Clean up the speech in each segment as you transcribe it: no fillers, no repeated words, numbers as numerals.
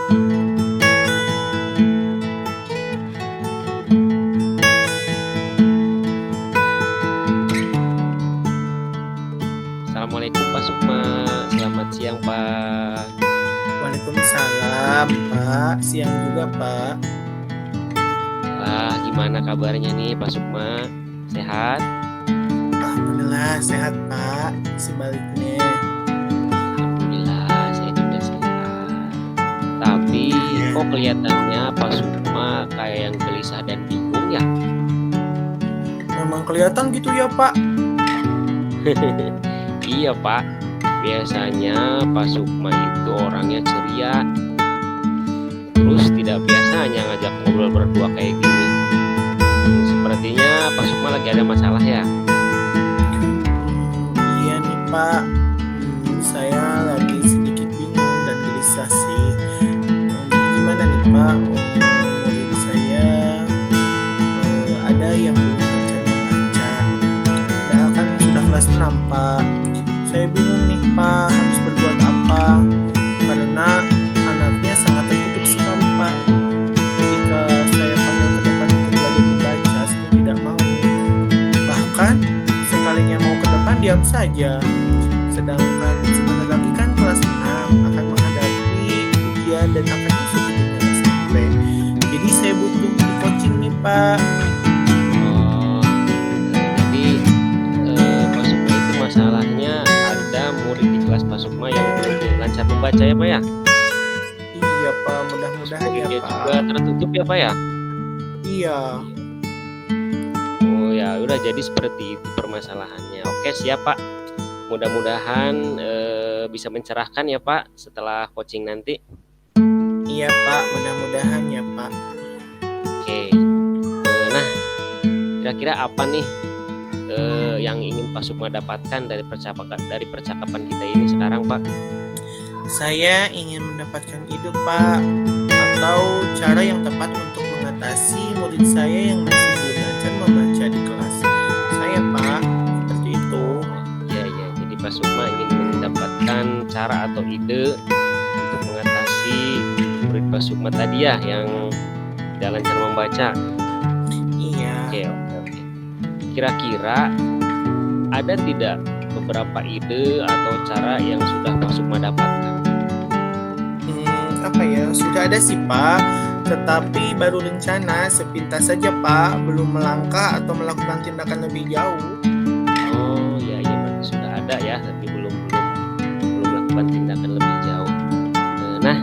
Assalamualaikum Pak Sukma, selamat siang Pak. Waalaikumsalam, Pak. Siang juga, Pak. Gimana kabarnya nih Pak Sukma? Sehat? Alhamdulillah sehat, Pak. Sebaliknya. Alhamdulillah, saya juga sehat. Tapi kok kelihatannya Pak Sukma kayak yang gelisah dan bingung ya? Memang kelihatan gitu ya, Pak. Iya Pak, biasanya Pak Sukma itu orangnya ceria. Terus tidak biasanya ngajak ngobrol berdua kayak gini. Sepertinya Pak Sukma lagi ada masalah ya? Iya nih, Pak. Saya lagi sedikit bingung dan gelisah sih. Jadi gimana nih, Pak? Murid saya ada yang belum belajar membaca. Padahal kan sudah kelas 6, Pak. Saya bingung nih, Pak, harus berbuat apa? Karena anaknya sangat tertutup sekali, Pak. Jika saya panggil ke depan untuk belajar membaca, saya tidak mau. Bahkan sekalinya mau ke depan diam saja. Sedangkan sebentar lagi kan kelas 6 akan menghadapi ujian dan akan masuk ke dunia SMP. Jadi saya butuh di coaching nih, Pak. Jadi Pak Sukma itu masalahnya ada murid di kelas Pak Sukma yang belum lancar membaca ya Pak ya? Iya, Pak, mudah-mudahan ya, Muridnya Pak. juga tertutup ya Pak ya? Iya. Oh ya udah, jadi seperti itu permasalahannya. Oke siap Pak, mudah-mudahan bisa mencerahkan ya Pak setelah coaching nanti. Iya, Pak, mudah-mudahan ya, Pak. Oke, nah kira-kira apa nih yang ingin Pak Sukma dapatkan dari percakapan kita ini sekarang Pak? Saya ingin mendapatkan ide, Pak, atau cara yang tepat untuk mengatasi murid saya yang masih belum belajar membaca di kelas saya, Pak. Seperti itu. Ya, jadi Pak Sukma ingin mendapatkan cara atau ide untuk mengatasi murid Pak Sukma tadi ya yang tidak lancar membaca. Iya. Oke. Kira-kira ada tidak beberapa ide atau cara yang sudah Pak Sukma dapatkan? Apa ya? Sudah ada sih, Pak. Tetapi baru rencana sepintas saja, Pak. Belum melangkah atau melakukan tindakan lebih jauh. Oh iya berarti sudah ada ya, tapi belum melakukan tindakan lebih jauh. Nah,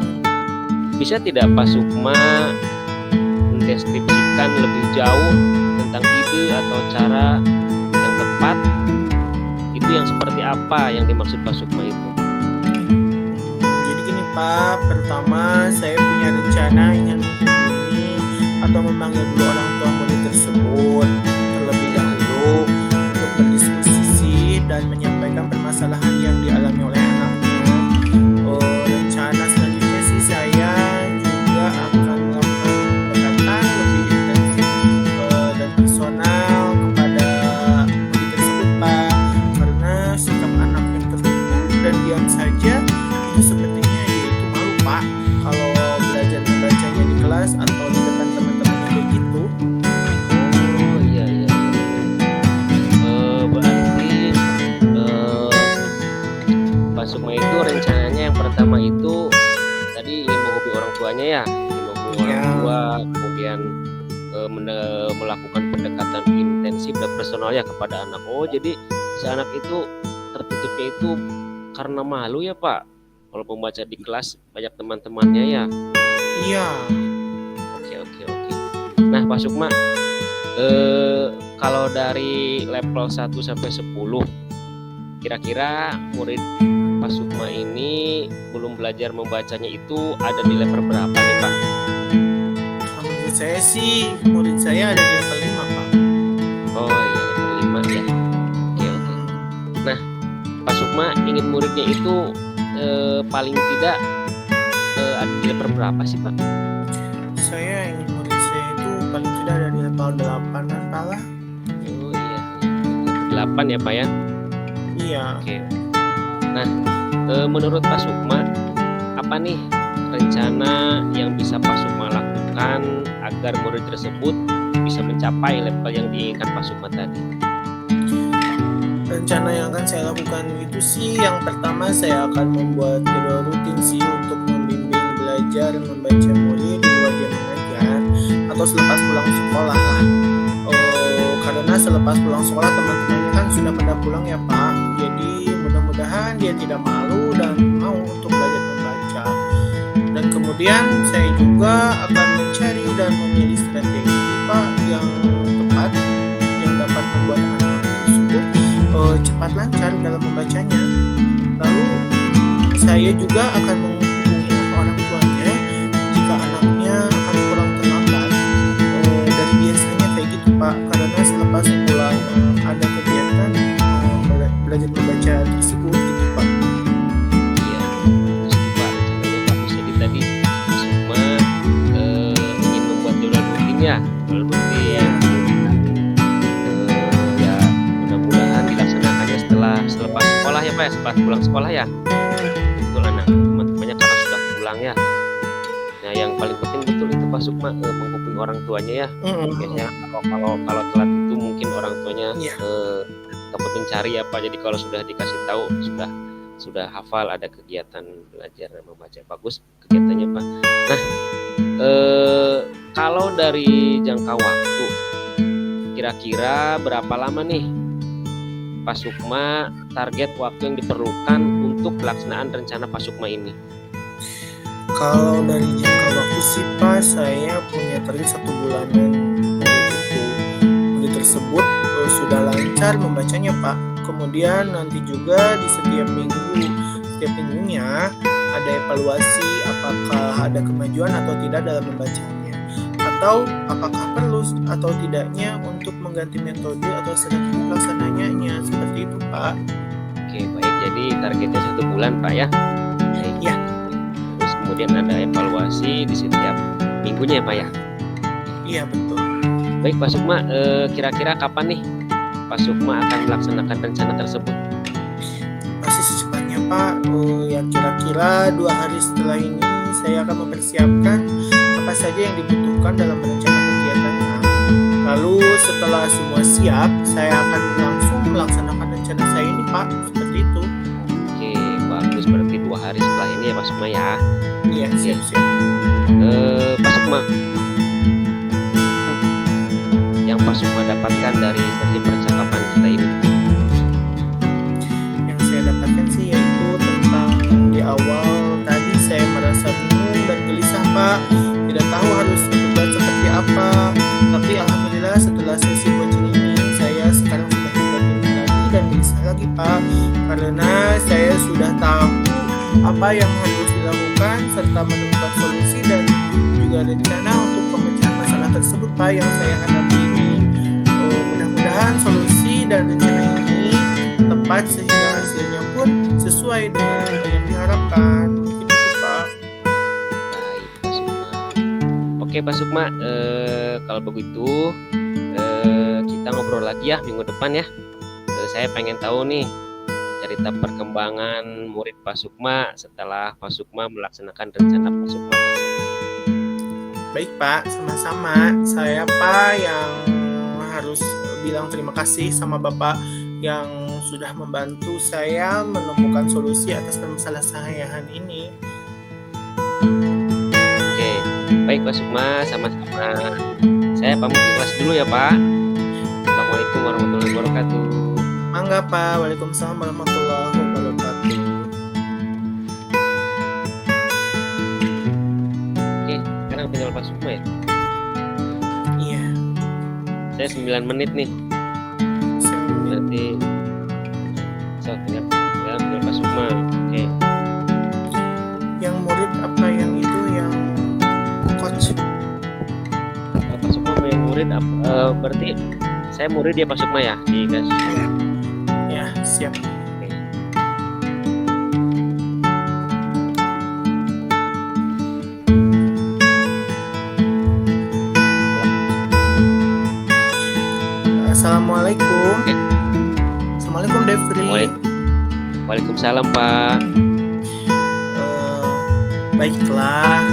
bisa tidak Pak Sukma mendeskripsikan lebih jauh tentang ide atau cara yang tepat itu yang seperti apa yang dimaksud Pak Sukma itu? Jadi gini, Pak, pertama saya punya rencana ingin menghubungi atau memanggil dulu orang tua murid tersebut terlebih dahulu untuk berdiskusi dan menyampaikan permasalahan yang dialami oleh anaknya. Rencana selanjutnya sih saya juga akan melakukan pendekatan lebih intensif dan personal kepada murid tersebut, Pak, karena sikap anak yang tertutup dan diam saja itu sepertinya dia itu malu, Pak, kalau belajar membacanya di kelas atau di depan teman-temannya begitu. Oh iya. Berarti Pak Sukma itu rencananya yang pertama itu tadi ingin menghubungi orang tuanya ya, orang tua, kemudian melakukan pendekatan intensif dan personal ya kepada anak. Oh jadi si anak itu tertutupnya itu karena malu ya Pak, kalau membaca di kelas banyak teman-temannya ya. Iya. Oke. Nah Pak Sukma, kalau dari level 1 sampai 10 kira-kira murid Pak Sukma ini belum belajar membacanya itu ada di level berapa nih Pak? Menurut saya sih murid saya ada di level 5, Pak. Oh iya, level 5 ya. Oke. Nah Pak Sukma ingin muridnya itu paling tidak ada di level berapa sih Pak? Saya ingin murid saya itu paling tidak ada di level 8 kan, Pak lah. Oh iya, level 8 ya Pak ya? Iya. Oke. Nah menurut Pak Sukma apa nih rencana yang bisa Pak Sukma lakukan agar murid tersebut bisa mencapai level yang diinginkan Pak Sukma tadi? Rencana yang akan saya lakukan itu sih, yang pertama saya akan membuat jadwal rutin sih untuk membimbing belajar membaca murid di luar jam mengajar atau selepas pulang sekolah lah. Karena selepas pulang sekolah teman-temannya kan sudah pada pulang ya Pak. Jadi mudah-mudahan dia tidak malu dan mau untuk belajar membaca. Dan kemudian saya juga akan mencari dan memilih strategi Pak yang tepat yang dapat membuat anak tersebut cepat lancar dalam membacanya. Lalu saya juga akan menghubungi orang tuanya jika anaknya akan pulang terlambat dari biasanya kayak gitu Pak, karena selepas pulang ada kegiatan belajar membaca tersebut gitu Pak. Iya, bagus tuh Pak, rencananya bagus. Jadi tadi Pak Sukma ingin membuat jadwal rutin ya, jadwal rutin. Ya mudah-mudahan dilaksanakannya selepas sekolah ya Pak ya, setelah pulang sekolah ya. Betul anak teman-temannya karena sudah pulang ya. Nah yang paling penting betul itu Pak Sukma menghubungi orang tuanya ya. Biasanya kalau telat itu mungkin orang tuanya dapat mencari ya Pak. Jadi kalau sudah dikasih tahu sudah hafal ada kegiatan belajar membaca, bagus kegiatannya Pak. Nah kalau dari jangka waktu kira-kira berapa lama nih Pak Sukma target waktu yang diperlukan untuk pelaksanaan rencana Pak Sukma ini? Kalau dari jangka waktu sih Pak, saya punya target 1 bulanan. Murid tersebut sudah lancar membacanya Pak. Kemudian nanti juga di setiap minggunya ada evaluasi apakah ada kemajuan atau tidak dalam membacanya, atau apakah perlu atau tidaknya untuk mengganti metode atau strategi pelaksananya, seperti itu Pak. Oke baik, jadi targetnya 1 bulan Pak ya. Baik. Ya. Terus kemudian ada evaluasi di setiap minggunya ya Pak ya. Iya betul. Baik Pak Sukma, kira-kira kapan nih Pak Sukma akan melaksanakan rencana tersebut? Pasti secepatnya Pak. Ya kira-kira 2 hari setelah ini saya akan mempersiapkan apa saja yang dibutuhkan dalam merencanakan kegiatannya. Lalu setelah semua siap, saya akan langsung melaksanakan rencana saya ini Pak. Seperti itu. Oke bagus, berarti 2 hari setelah ini ya Pak Sukma ya. Iya siap-siap. Pak Sukma, yang Pak Sukma dapatkan dari sesi percakapan kita ini? Yang saya dapatkan sih yaitu tentang di awal tadi saya merasa bingung dan gelisah Pak, tidak tahu harus berbuat seperti apa. Tapi alhamdulillah setelah sesi coaching ini saya sekarang sudah tidak bingung lagi dan gelisah lagi Pak, karena saya sudah tahu apa yang harus dilakukan serta menemukan solusi dan juga rencana untuk pemecahan masalah tersebut Pak yang saya hadapi ini. Mudah-mudahan solusi dan rencana ini tepat sehingga hasilnya pun sesuai dengan apa yang diharapkan. Gitu Pak. Baik Pak Sukma. Oke Pak Sukma, kalau begitu kita ngobrol lagi ya minggu depan ya. Saya pengen tahu nih cerita perkembangan murid Pak Sukma setelah Pak Sukma melaksanakan rencana Pak Sukma tersebut. Baik Pak, sama-sama. Saya Pak yang harus bilang terima kasih sama Bapak yang sudah membantu saya menemukan solusi atas permasalahan saya ini. Oke, baik Pak Sukma, sama-sama. Saya pamit di kelas dulu ya Pak. Assalamualaikum warahmatullahi wabarakatuh. Mangga Pak, waalaikumsalam warahmatullahi wabarakatuh. Oke, sekarang tinggal Pak Sukma ya. Iya. Saya 9 menit nih. Berarti tinggal Pak Sukma. Oke. Yang murid apa yang itu yang coach? Pak Sukma yang murid berarti saya murid ya Pak Sukma ya di kelas. Ya, siap. Assalamualaikum. Assalamualaikum Devri. Waalaikumsalam Pak. Baiklah,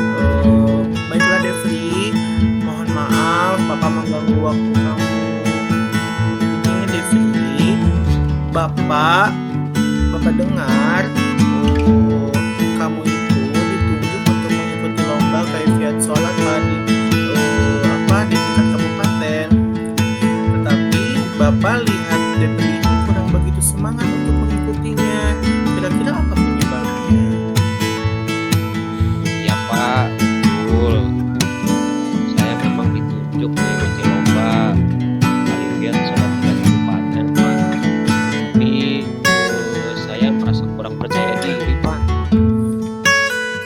baiklah Devri, mohon maaf Papa mengganggu waktu kamu. Begini Devri, Bapak Bapak dengar, kamu itu ditunjuk untuk mengikuti lomba kaifiat sholat di tingkat kabupaten. Tetapi Bapak lihat Devri ini kurang begitu semangat untuk mengikutinya. Kira-kira apa penyebabnya? Iya Pak, betul. Saya memang ditunjuk mengikuti lomba kaifiat sholat tingkat kabupaten Pak. Tapi saya merasa kurang percaya diri Pak.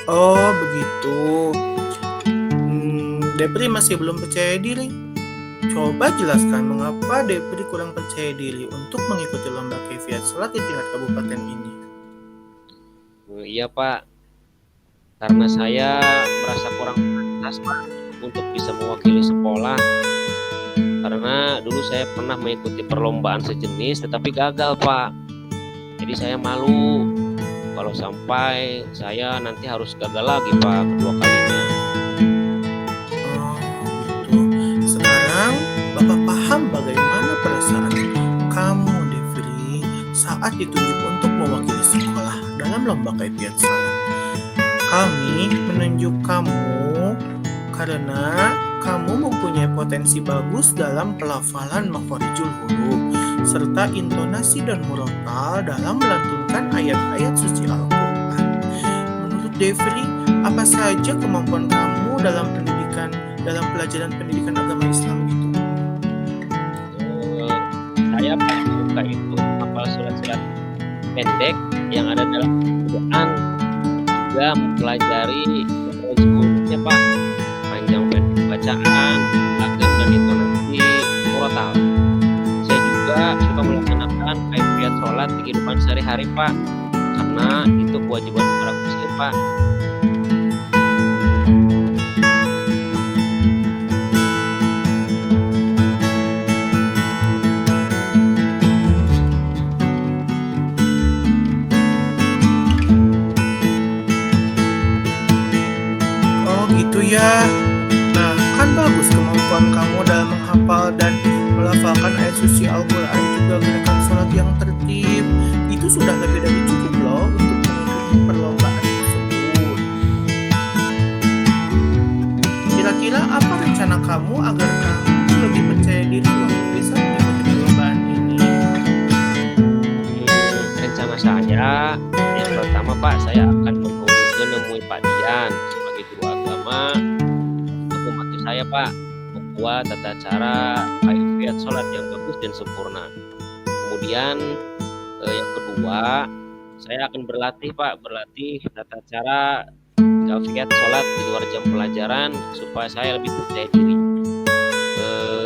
Oh begitu. Depri masih belum percaya diri. Coba jelaskan mengapa Depri kurang percaya diri untuk mengikuti lomba kaifiat sholat di tingkat kabupaten ini. Iya Pak, karena saya merasa kurang pantas Pak untuk bisa mewakili sekolah. Karena dulu saya pernah mengikuti perlombaan sejenis tetapi gagal Pak. Jadi saya malu kalau sampai saya nanti harus gagal lagi Pak kedua kalinya. Oh gitu. Sekarang Bapak paham bagaimana perasaan kamu Devri saat ditunjuk untuk mewakili sekolah dalam lomba kaifiat sholat. Kami menunjuk kamu karena kamu mempunyai potensi bagus dalam pelafalan makhorijul huruf serta intonasi dan murotal dalam melantunkan ayat-ayat suci Al-Quran. Menurut Devri, apa saja kemampuan kamu dalam pelajaran pendidikan agama Islam itu? Saya paling suka itu hafal surat-surat pendek yang ada dalam Al-Quran, juga mempelajari hurufnya Pak, panjang pendek bacaan, agam dan intonasi murotal. Saya juga suka melaksanakan kaifiat sholat di kehidupan sehari-hari Pak, karena itu kewajiban orang muslim Pak. Gitu ya. Nah, kan bagus kemampuan kamu dalam menghafal dan melafalkan ayat suci Al-Quran, juga gerakan sholat yang tertib. Itu sudah lebih dari cukup loh untuk mengikuti perlombaan tersebut. Kira-kira apa rencana kamu agar kamu lebih percaya diri untuk bisa mengikuti perlombaan ini? Rencana saya yang pertama Pak, saya akan menemui Pak Dian sebagai guru agama untuk membantu saya Pak membuat tata cara kaifiat sholat yang bagus dan sempurna. Kemudian yang kedua, saya akan berlatih tata cara kaifiat sholat di luar jam pelajaran supaya saya lebih percaya diri.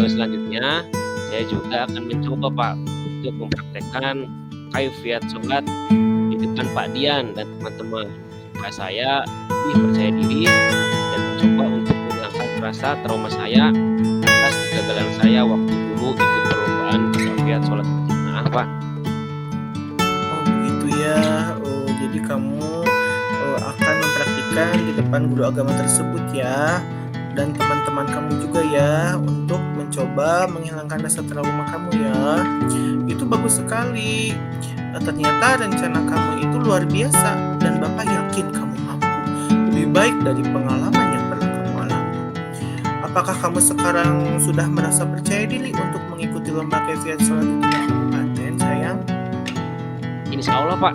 Selanjutnya saya juga akan mencoba Pak untuk mempraktekkan kaifiat sholat di depan Pak Dian dan teman-teman supaya saya lebih percaya diri dan mencoba untuk mengangkat rasa trauma saya atas kegagalan saya waktu dulu ikut perlombaan kaifiat sholat berjamaah Pak. Oh begitu ya. Jadi kamu akan mempraktikkan di depan guru agama tersebut ya, dan teman-teman kamu juga ya, untuk mencoba menghilangkan rasa trauma kamu ya. Itu bagus sekali. Ternyata rencana kamu itu luar biasa dan Bapak yakin kamu mampu lebih baik dari pengalaman yang pernah kamu alami. Apakah kamu sekarang sudah merasa percaya diri untuk mengikuti lomba kaifiat sholat di tingkat kabupaten, sayang? Insya Allah Pak,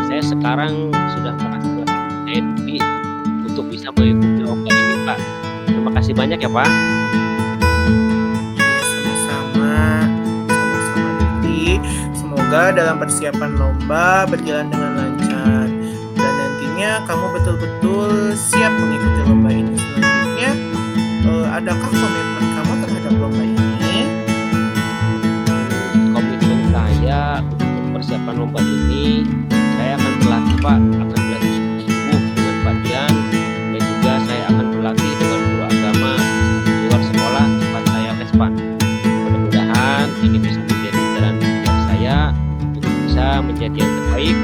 saya sekarang sudah merasa lebih percaya diri untuk bisa mengikuti lomba ini Pak. Terima kasih banyak ya Pak. Ya, sama-sama Diri. Semoga dalam persiapan lomba berjalan dengan lancar dan nantinya kamu betul-betul siap mengikuti lomba ini. Selanjutnya, adakah komitmen kamu terhadap lomba ini? Komitmen saya untuk persiapan lomba ini, saya akan berlatih Pak, akan berlatih sungguh-sungguh dengan Pak Dian, dan juga saya akan berlatih dengan guru agama di luar sekolah tempat saya tes Pak. Mudah-mudahan ini bisa menjadi jalan pintas saya untuk bisa menjadi yang terbaik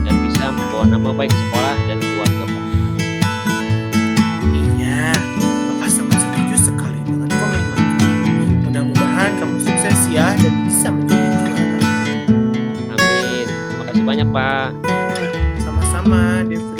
dan bisa membawa nama baik sekolah dan keluarga Pak. banyak, Pak. Sama-sama, Devri.